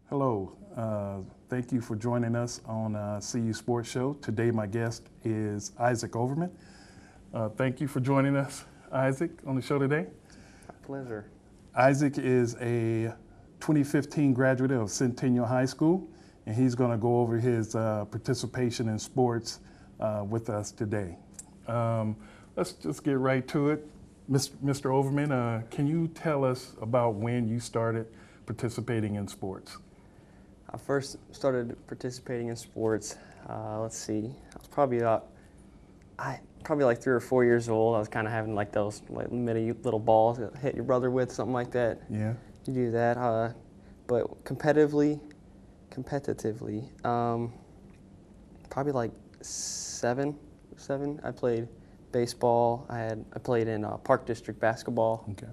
Hello, thank you for joining us on CU Sports Show. Today my guest is Isaac Overman. Thank you for joining us, Isaac, on the show today. My pleasure. Isaac is a 2015 graduate of Centennial High School, and he's going to go over his participation in sports with us today. Let's just get right to it. Mr. Overman, can you tell us about when you started participating in sports? I first started participating in sports, let's see, I was probably like 3 or 4 years old. I was kind of having like those mini little balls that hit your brother with, something like that. Yeah. You do that, but competitively, probably like seven. I played baseball. I played in Park District basketball. Okay.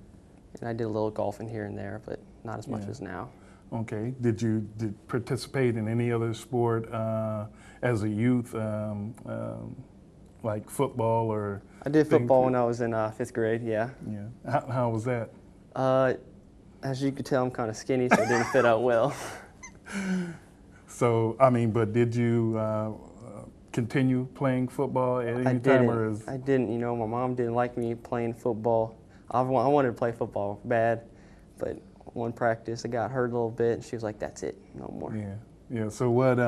And I did a little golfing here and there, but not as much as now. Okay. Did you participate in any other sport as a youth, like football or? I did football when I was in 5th grade. Yeah. Yeah. How was that? As you could tell, I'm kind of skinny, so it didn't fit out well. So I mean, but did you continue playing football at any time? Or I didn't. You know, my mom didn't like me playing football. I wanted to play football bad, but one practice I got hurt a little bit, and she was like, "That's it, no more." Yeah. Yeah. So what?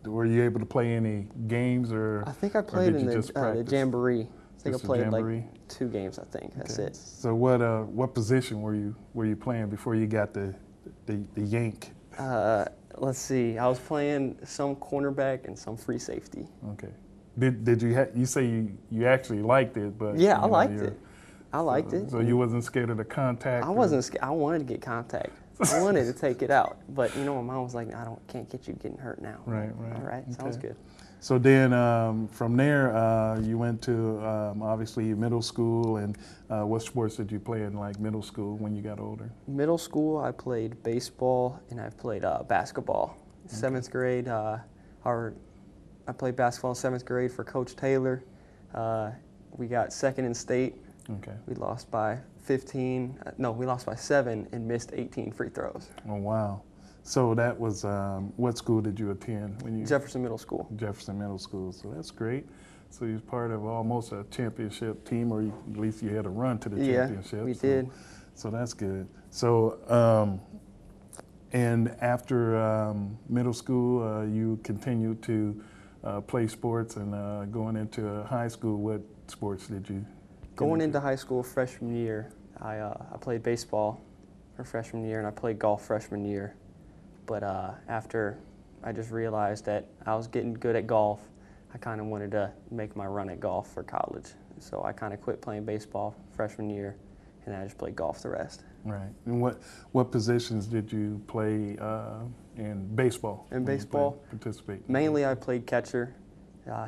Were you able to play any games or? I think I played in the jamboree. I think I played like 2 games. I think that's it. So what position were you playing before you got the yank? Let's see. I was playing some cornerback and some free safety. Okay. Did you say you actually liked it? But yeah, I liked it. I liked it. So you wasn't scared of the contact? I wasn't scared. I wanted to get contact. I wanted to take it out, but you know, my mom was like, "Can't get you getting hurt now." Right. All right, okay. Sounds good. So then, from there, you went to obviously middle school, and what sports did you play in like middle school when you got older? Middle school, I played baseball and I played basketball. 7th grade, I played basketball in 7th grade for Coach Taylor. We got 2nd in state. Okay. We lost by 15. No, we lost by 7 and missed 18 free throws. Oh wow! So that was what school did you attend when you? Jefferson Middle School. Jefferson Middle School. So that's great. So you was part of almost a championship team, or at least you had a run to the championship. Yeah, we did. So that's good. So and after middle school, you continued to play sports, and going into high school, what sports did you? Going into high school freshman year, I played baseball for freshman year, and I played golf freshman year. But after I just realized that I was getting good at golf, I kind of wanted to make my run at golf for college. So I kind of quit playing baseball freshman year, and I just played golf the rest. Right. And what positions did you play in baseball? In baseball, participate. Mainly I played catcher.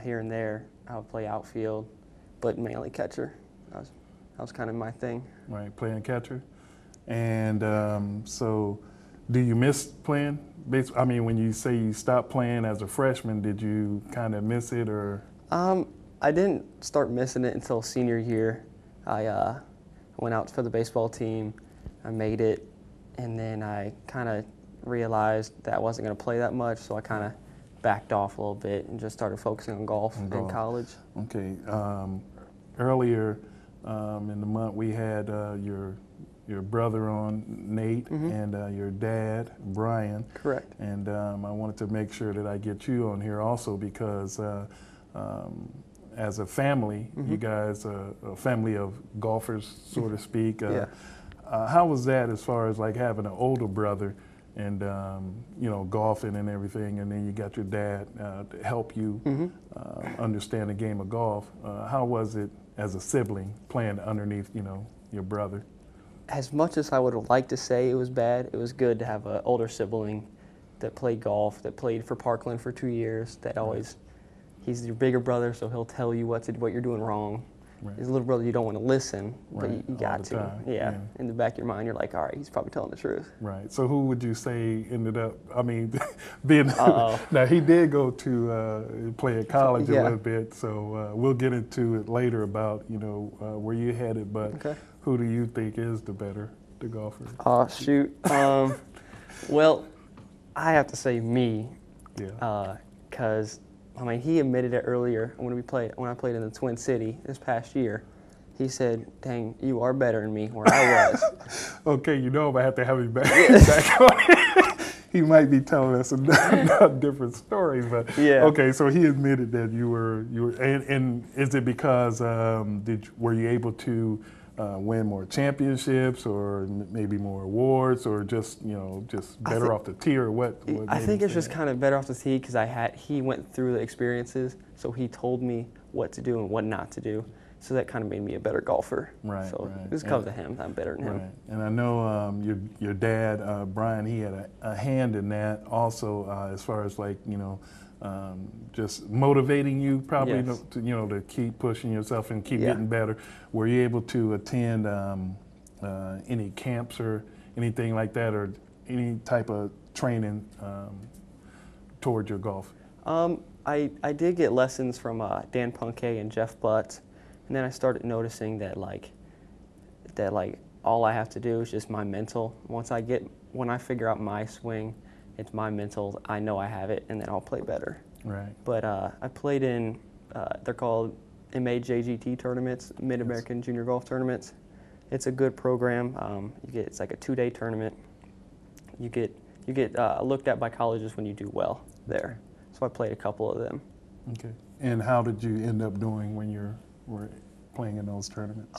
Here and there, I would play outfield, but mainly catcher. That was kind of my thing. Right, playing catcher. And so, do you miss playing baseball? I mean, when you say you stopped playing as a freshman, did you kind of miss it, or? I didn't start missing it until senior year. I went out for the baseball team. I made it, and then I kind of realized that I wasn't going to play that much, so I kind of backed off a little bit and just started focusing on golf in college. Okay. Earlier in the month, we had your brother on, Nate, and your dad, Brian. Correct. And I wanted to make sure that I get you on here also because as a family, you guys are a family of golfers, so to speak. How was that as far as like having an older brother and you know, golfing and everything, and then you got your dad to help you understand the game of golf? How was it as a sibling playing underneath, you know, your brother? as much as I would have liked to say it was bad, it was good to have an older sibling that played golf, that played for Parkland for 2 years, that always, he's your bigger brother, so he'll tell you what you're doing wrong. Right. His little brother, you don't want to listen, but you got to. Time. Yeah. In the back of your mind, you're like, all right, he's probably telling the truth. Right. So who would you say ended up, I mean, being, Uh-oh. now he did go to play at college a Yeah. little bit, so we'll get into it later about, you know, where you headed, but Okay. who do you think is the golfer? Oh, shoot. Well, I have to say me, Yeah. because I mean, he admitted it earlier when I played in the Twin City this past year. He said, "Dang, you are better than me where I was." Okay, you know I'm gonna have to have him back on. He might be telling us a different story, but Yeah. okay. So he admitted that you were, and is it because were you able to win more championships, or maybe more awards, or just better off the tee, or what I think it's just kind of better off the tee because he went through the experiences, so he told me what to do and what not to do. So that kind of made me a better golfer. Right. So right. this comes to him. I'm better than him. Right. And I know your dad, Brian, he had a hand in that also, as far as like, just motivating you probably, Yes. to keep pushing yourself and keep Yeah. getting better. Were you able to attend any camps or anything like that, or any type of training toward your golf? I did get lessons from Dan Punkay and Jeff Butt, and then I started noticing that all I have to do is just my mental. When I figure out my swing, it's my mental. I know I have it, and then I'll play better. Right. But I played in they're called MAJGT tournaments, Mid-American Junior Golf Tournaments. It's a good program. It's like a 2-day tournament. You get looked at by colleges when you do well there. So I played a couple of them. Okay. And how did you end up doing when you were playing in those tournaments?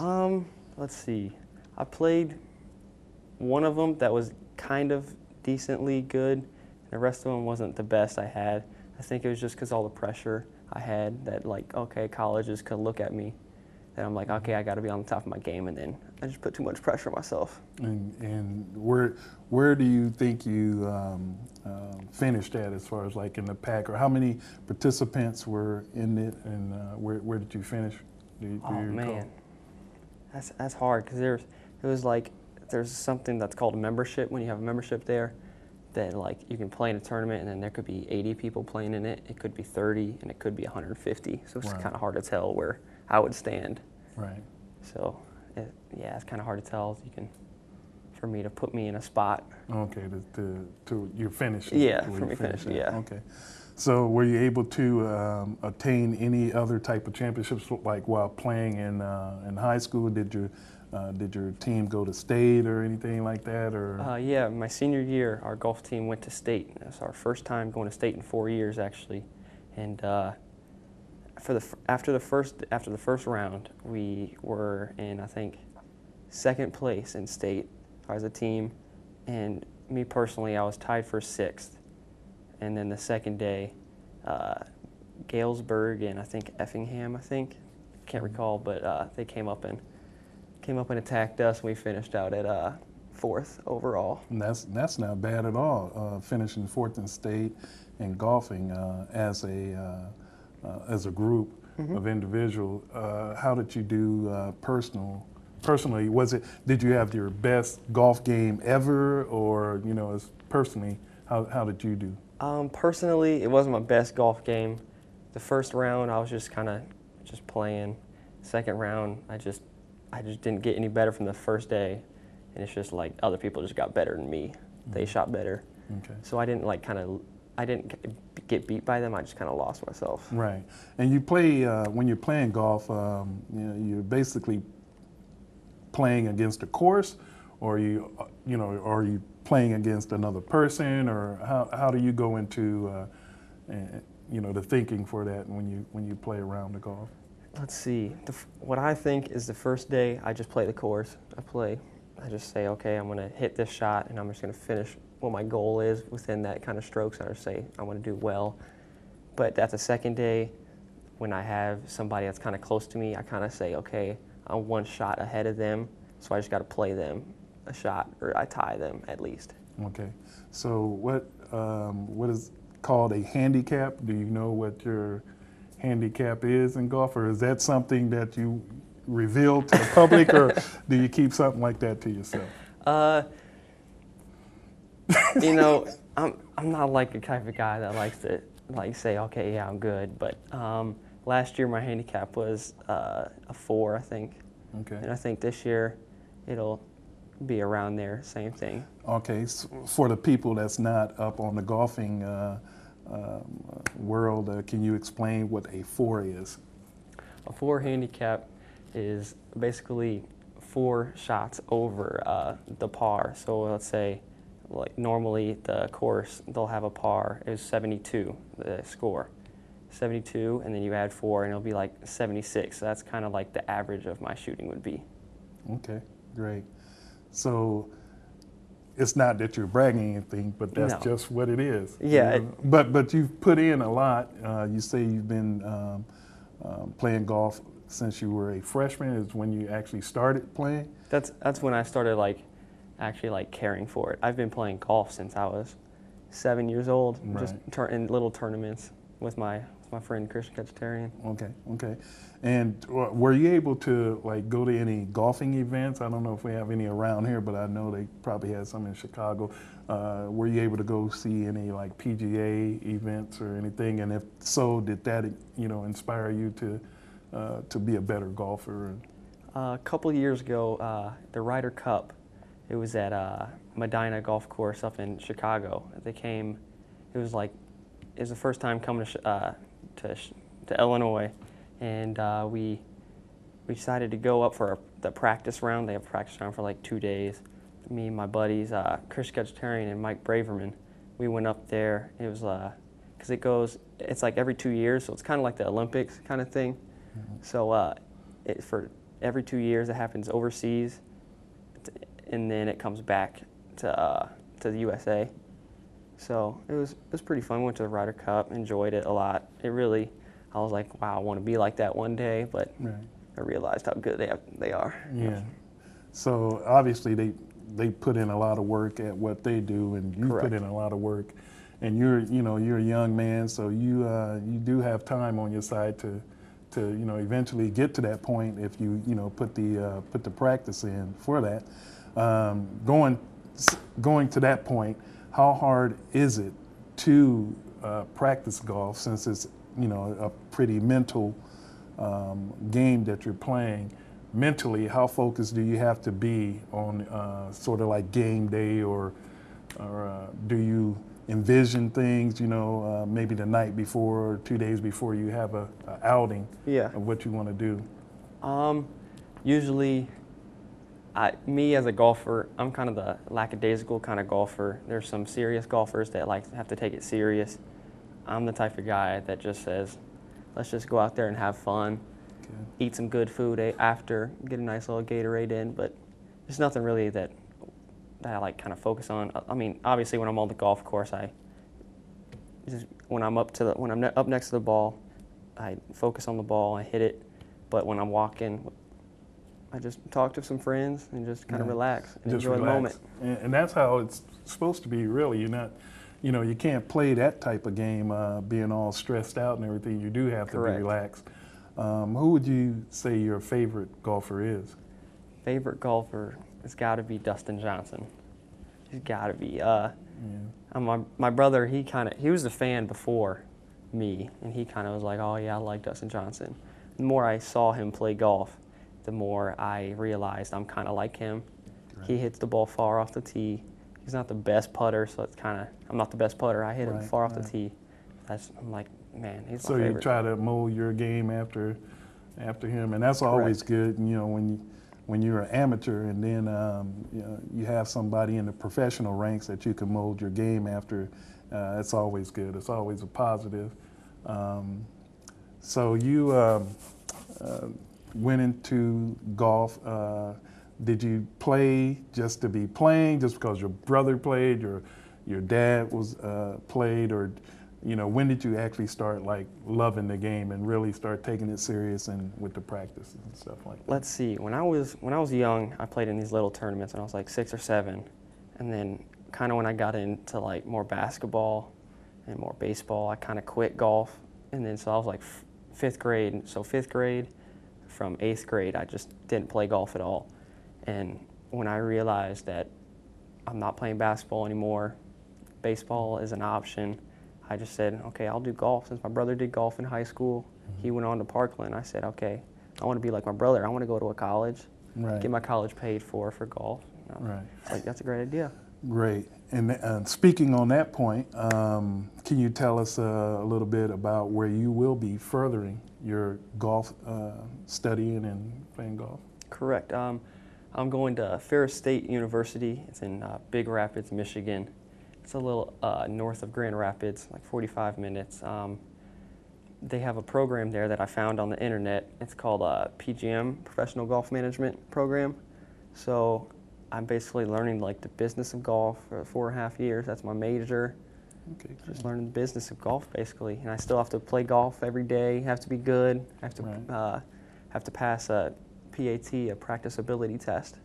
Let's see. I played one of them that was kind of decently good. The rest of them wasn't the best I had. I think it was just because all the pressure I had that, colleges could look at me. That I'm like, okay, I got to be on the top of my game, and then I just put too much pressure on myself. And where do you think you finished at as far as like in the pack, or how many participants were in it, and where did you finish? Do you Man, that's hard because there's something that's called a membership. When you have a membership there, that you can play in a tournament, and then there could be 80 people playing in it. It could be 30, and it could be 150. So it's kind of hard to tell where I would stand. Right. So it's kind of hard to tell. For me to put me in a spot. Okay, to you're finished. Yeah, for me finishing. Yeah. Okay. So were you able to attain any other type of championships, like while playing in high school? Did your team go to state or anything like that, or? Yeah, my senior year, our golf team went to state. It was our first time going to state in 4 years, actually, and after the first round, we were in, I think, second place in state as a team, and me personally, I was tied for 6th. And then the second day, Galesburg and I think Effingham, can't recall, but they came up and attacked us, and we finished out at 4th overall. And that's not bad at all. Finishing 4th in state and golfing as a group of individuals. How did you do personally? Did you have your best golf game ever, or as personally, how did you do? Personally, it wasn't my best golf game. The first round, I was just playing. Second round, I just didn't get any better from the first day, and it's just like other people just got better than me. They shot better. Okay. So I didn't get beat by them. I just kind of lost myself. Right. And you play when you're playing golf. You're basically playing against a course, or are you playing against another person, or how do you go into the thinking for that when you play around the golf? Let's see. What I think is the first day, I just play the course. I just say, okay, I'm going to hit this shot, and I'm just going to finish what my goal is within that kind of strokes. I just say I want to do well. But at the second day, when I have somebody that's kind of close to me, I kind of say, okay, I'm one shot ahead of them, so I just got to play them. a shot, or I tie them at least. Okay. So what is called a handicap? Do you know what your handicap is in golf, or is that something that you reveal to the public, or do you keep something like that to yourself? You know, I'm not like the type of guy that likes to say, okay, yeah, I'm good. But last year my handicap was a 4, I think. Okay. And I think this year it'll be around there, same thing. Okay. So for the people that's not up on the golfing world, can you explain what a 4 is? A 4 handicap is basically 4 shots over the par. So let's say, like normally the course, they'll have a par, it was 72, the score. 72, and then you add 4, and it'll be like 76. So that's kind of like the average of my shooting would be. Okay, great. So it's not that you're bragging anything, but that's just what it is. Yeah. You know? But you've put in a lot. You say you've been playing golf since you were a freshman. Is when you actually started playing? That's when I started actually caring for it. I've been playing golf since I was 7 years old, right. just in little tournaments with my friend Christian Vegetarian. Okay. And were you able to go to any golfing events? I don't know if we have any around here, but I know they probably had some in Chicago. Were you able to go see any PGA events or anything? And if so, did that inspire you to be a better golfer? A couple years ago, the Ryder Cup, it was at Medina Golf Course up in Chicago. They came. It was the first time coming to Illinois, and we decided to go up for the practice round. They have a practice round for 2 days. Me and my buddies, Chris Vegetarian and Mike Braverman, we went up there. It was because it's every 2 years, so it's kind of like the Olympics kind of thing. Mm-hmm. So for every 2 years, it happens overseas, and then it comes back to the USA. So it was pretty fun. Went to the Ryder Cup, enjoyed it a lot. I was like, wow, I want to be like that one day, but right. I realized how good they are. Yeah. So obviously they put in a lot of work at what they do, and you put in a lot of work, and you're a young man, so you do have time on your side to eventually get to that point if you put the practice in for that. Going to that point, how hard is it to practice golf, since it's a pretty mental game that you're playing? Mentally, how focused do you have to be on sort of like game day, or do you envision things, maybe the night before or 2 days before you have a outing of what you want to do? Usually, me as a golfer, I'm kind of the lackadaisical kind of golfer. There's some serious golfers that have to take it serious. I'm the type of guy that just says, let's just go out there and have fun, eat some good food after, get a nice little Gatorade in, but there's nothing really that I kind of focus on. I mean, obviously when I'm on the golf course, when I'm up next to the ball, I focus on the ball, I hit it, but when I'm walking, I just talk to some friends and just kind of relax and enjoy the moment. And that's how it's supposed to be, really. You're not, you can't play that type of game being all stressed out and everything. You do have to be relaxed. Who would you say your favorite golfer is? Favorite golfer has got to be Dustin Johnson. He's got to be. My brother, he was a fan before me, and he kind of was like, oh yeah, I like Dustin Johnson. The more I saw him play golf, the more I realized I'm kind of like him. Right. He hits the ball far off the tee. He's not the best putter, so it's kind of, I'm not the best putter. I hit it far off the tee. I'm like, man, he's my favorite. So you try to mold your game after him, and that's always good. When you're an amateur, and then you have somebody in the professional ranks that you can mold your game after. It's always good. It's always a positive. So you went into golf. Did you play just to be playing, just because your brother played, your dad was played, or you know, when did you actually start like loving the game and really start taking it serious and with the practices and stuff like that? Let's see. When I was young, I played in these little tournaments when I was like 6 or 7, and then kind of when I got into like more basketball and more baseball, I kind of quit golf, and then so I was like 5th grade. So 5th grade, from 8th grade, I just didn't play golf at all. And when I realized that I'm not playing basketball anymore, baseball is an option, I just said, okay, I'll do golf. Since my brother did golf in high school, he went on to Parkland. I said, okay, I want to be like my brother. I want to go to a college, get my college paid for golf. Right. It's like, that's a great idea. Great. And speaking on that point, can you tell us a little bit about where you will be furthering your golf studying and playing golf? Correct. I'm going to Ferris State University. It's in Big Rapids, Michigan. It's a little north of Grand Rapids, like 45 minutes. They have a program there that I found on the internet. It's called PGM, Professional Golf Management Program. So I'm basically learning like the business of golf for 4.5 years. That's my major. Okay, just learning the business of golf basically, and I still have to play golf every day. Have to be good. Have to pass a PAT, a practice ability test.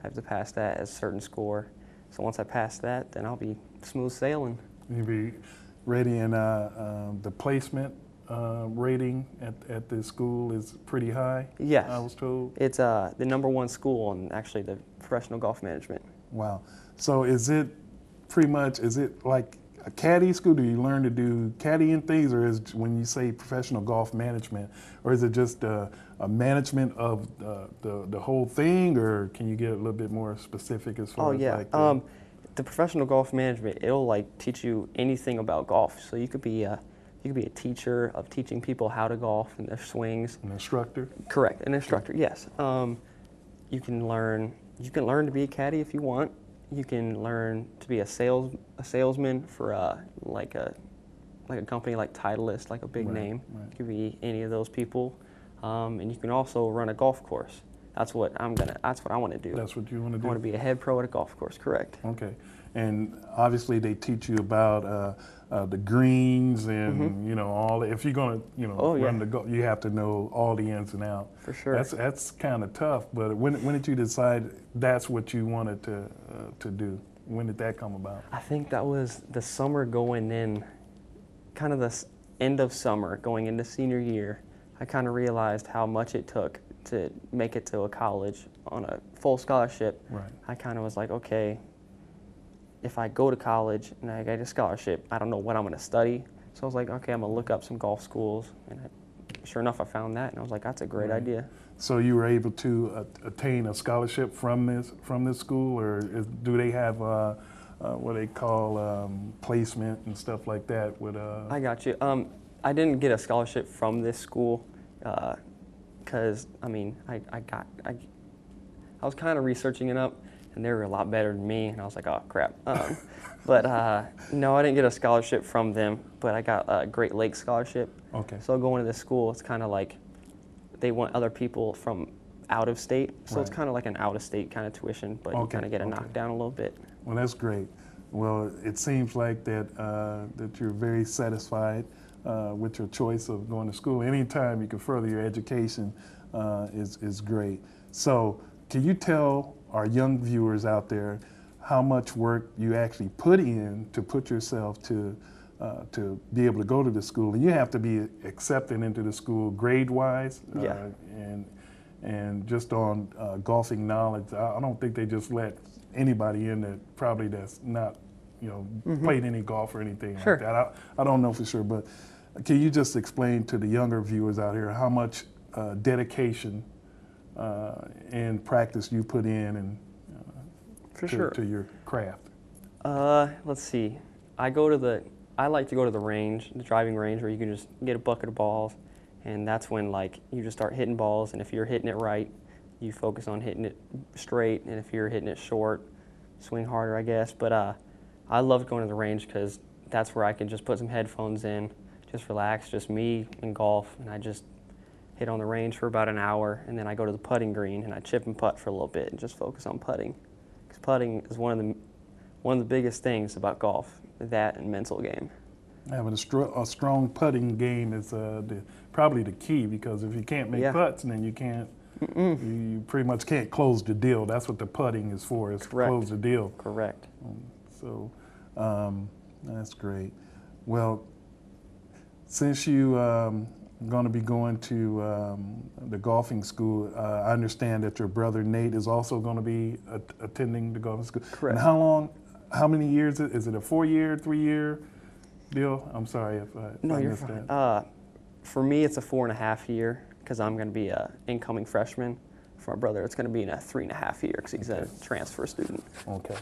I have to pass that as a certain score. So once I pass that, then I'll be smooth sailing. You'll be ready, and the placement rating at the school is pretty high. Yes, I was told. It's the #1 school in actually the professional golf management. Wow. So is it pretty much, is it like a caddy school? Do you learn to do caddying things, or is when you say professional golf management, or is it just a management of the whole thing, or can you get a little bit more specific as far as like the professional golf management, it'll like teach you anything about golf. So you could be a teacher of teaching people how to golf and their swings. An instructor? Correct, an instructor, yes. You can learn to be a caddy if you want. You can learn to be a salesman for like a company like Titleist, like a big name. Right. You could be any of those people, and you can also run a golf course. That's what I want to do. That's what you want to do? I want to be a head pro at a golf course. Correct. Okay, and obviously they teach you about the greens and you know all. If you're going to run the golf, you have to know all the ins and outs. For sure. That's kind of tough. But when did you decide that's what you wanted to do? When did that come about? I think that was the summer going in, kind of the end of summer going into senior year. I kind of realized how much it took to make it to a college on a full scholarship. Right. I kind of was like, okay, if I go to college and I get a scholarship, I don't know what I'm going to study. So I was like, okay, I'm going to look up some golf schools. And sure enough, I found that, and I was like, that's a great idea. So you were able to attain a scholarship from this school, or do they have what they call placement and stuff like that? With I got you. I didn't get a scholarship from this school because I mean I was kind of researching it up, and they were a lot better than me, and I was like, oh crap. But no, I didn't get a scholarship from them, but I got a Great Lakes scholarship. Okay. So going to this school, it's kind of like they want other people from out of state, so it's kind of like an out of state kind of tuition, but you kind of get a knockdown a little bit. Well, that's great. Well, it seems like that you're very satisfied with your choice of going to school. Anytime you can further your education is great. So can you tell our young viewers out there how much work you actually put in to put yourself to be able to go to the school? And you have to be accepted into the school grade-wise and just on golfing knowledge. I don't think they just let anybody in that probably that's not played any golf or anything like that. I don't know for sure, but can you just explain to the younger viewers out here how much dedication and practice you put in and to your craft? Let's see. I like to go to the range, the driving range, where you can just get a bucket of balls, and that's when like you just start hitting balls. And if you're hitting it right, you focus on hitting it straight, and if you're hitting it short, swing harder, I guess. But I love going to the range because that's where I can just put some headphones in, just relax, just me and golf, and I just hit on the range for about an hour, and then I go to the putting green and I chip and putt for a little bit and just focus on putting, because putting is one of the biggest things about golf, that and mental game. Having a strong putting game is probably the key, because if you can't make putts, then you can't. You pretty much can't close the deal. That's what the putting is for, is to close the deal. Correct. So that's great. Well, since you going to be going to the golfing school, I understand that your brother Nate is also going to be attending the golfing school. Correct. And how many years is it? A 4-year, 3-year deal? I'm sorry if I missed that. For me, it's a 4.5 year, because I'm going to be an incoming freshman. For my brother, it's going to be in a 3.5 year, because he's a transfer student. Okay,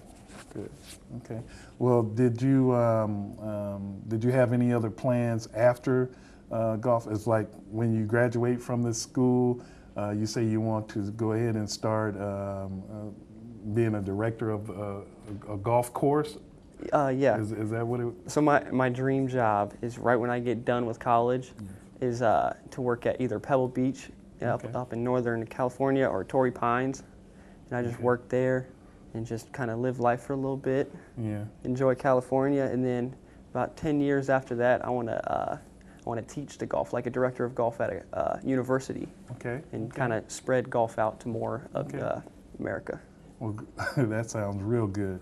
good. Okay. Well, did you have any other plans after golf? It's like when you graduate from this school, you say you want to go ahead and start being a director of a golf course. Yeah. Is that what it? So my dream job is, right when I get done with college, is to work at either Pebble Beach up in Northern California, or Torrey Pines, and I just work there and just kind of live life for a little bit. Yeah. Enjoy California, and then about 10 years after that, I want to teach the golf, like a director of golf at a university. Okay. And kind of spread golf out to more of America. Well, that sounds real good.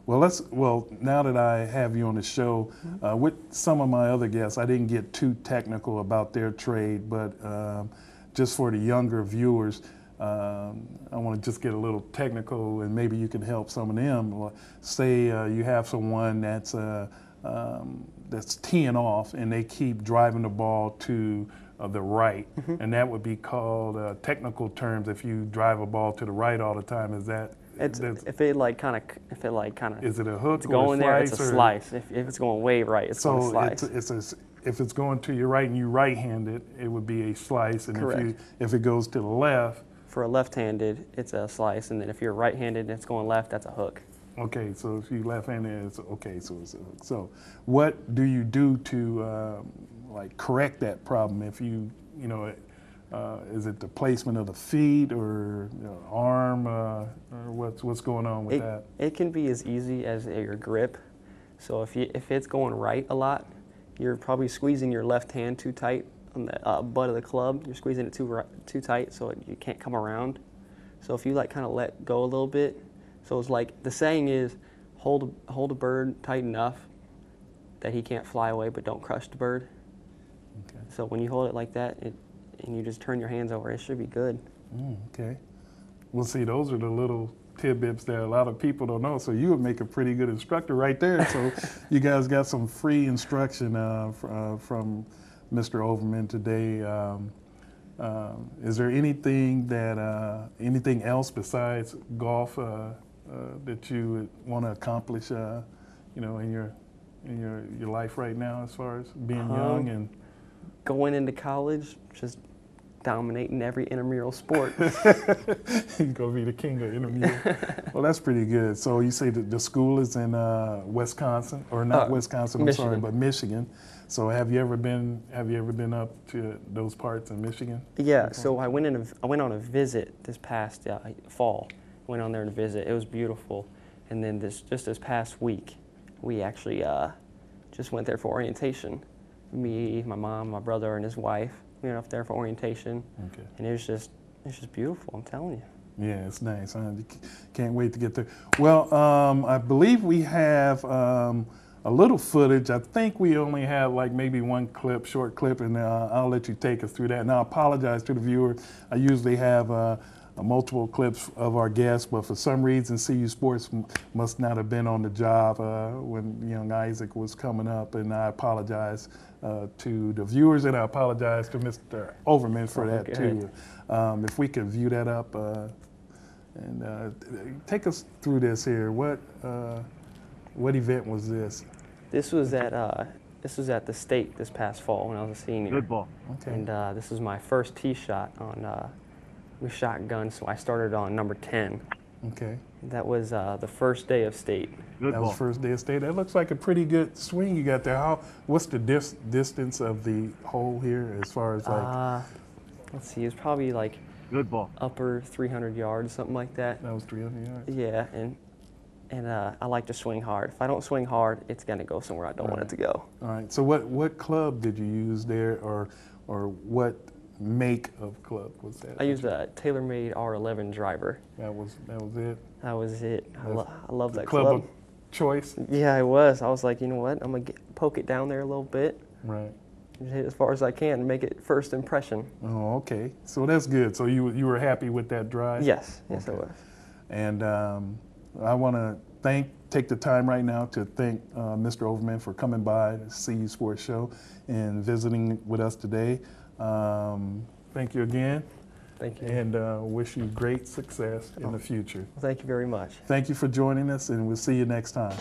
Well, now that I have you on the show, with some of my other guests, I didn't get too technical about their trade, but just for the younger viewers, I want to just get a little technical, and maybe you can help some of them. Say you have someone that's teeing off, and they keep driving the ball to the right, and that would be called technical terms. If you drive a ball to the right all the time, is that? If it kind of is it a hook it's or going a slice? there, it's a slice. If it's going way right, it's going to slice. If it's going to your right and you right-handed, it would be a slice, and Correct. if it goes to the left, for a left-handed, it's a slice, and then if you're right-handed and it's going left, that's a hook. Okay, so if you left-handed, it's okay. So it's a hook. So what do you do to like correct that problem? If you know. Is it the placement of the feet, or arm, or what's going on with that? It can be as easy as your grip. So if it's going right a lot, you're probably squeezing your left hand too tight on the butt of the club. You're squeezing it too tight, so you can't come around. So if you kind of let go a little bit, so it's like the saying is, hold a bird tight enough that he can't fly away, but don't crush the bird. Okay. So when you hold it like that, and you just turn your hands over, it should be good. Okay. Well, see, those are the little tidbits that a lot of people don't know. So you would make a pretty good instructor right there. So you guys got some free instruction from Mr. Overman today. Is there anything else besides golf that you would want to accomplish, in your life right now, as far as being young and going into college, just dominating every intramural sport. You're going to be the king of intramural. Well, that's pretty good. So you say that the school is in Wisconsin, or not Wisconsin, I'm Michigan. sorry, but Michigan. So have you ever been up to those parts in Michigan? Yeah, so I went on a visit this past fall. Went on there to visit. It was beautiful. And then this past week, we actually just went there for orientation. Me, my mom, my brother, and his wife. We went up there for orientation. Okay. And it's just beautiful, I'm telling you. Yeah, it's nice. Can't wait to get there. Well, I believe we have a little footage. I think we only have like maybe one short clip, and I'll let you take us through that. And I apologize to the viewer. I usually have multiple clips of our guests, but for some reason, CU Sports must not have been on the job when young Isaac was coming up, and I apologize to the viewers, and I apologize to Mr. Overman for that too. If we could view that up and take us through this here. What event was this? This was at the state this past fall when I was a senior. Good ball. Okay. And this was my first tee shot on with shotgun, so I started on number 10. Okay. That was the first day of state. Good that ball. was first day of state. That looks like a pretty good swing you got there. What's the distance of the hole here, as far as like? Let's see, it's probably like good ball. upper 300 yards, something like that. That was 300 yards. Yeah, and and I like to swing hard. If I don't swing hard, it's going to go somewhere I don't want it to go. All right. So what club did you use there, or what make of club was that? I used a TaylorMade R11 driver. That was it. That was it. I love that club. club. Of choice. Yeah, it was. I was like, you know what? I'm gonna poke it down there a little bit. Right. Hit as far as I can and make it first impression. Oh, okay. So that's good. So you were happy with that drive? Yes. Yes, okay. I was. And I want to take the time right now to thank Mr. Overman for coming by the CU Sports Show and visiting with us today. Thank you again. Thank you. And wish you great success in the future. Well, thank you very much. Thank you for joining us, and we'll see you next time.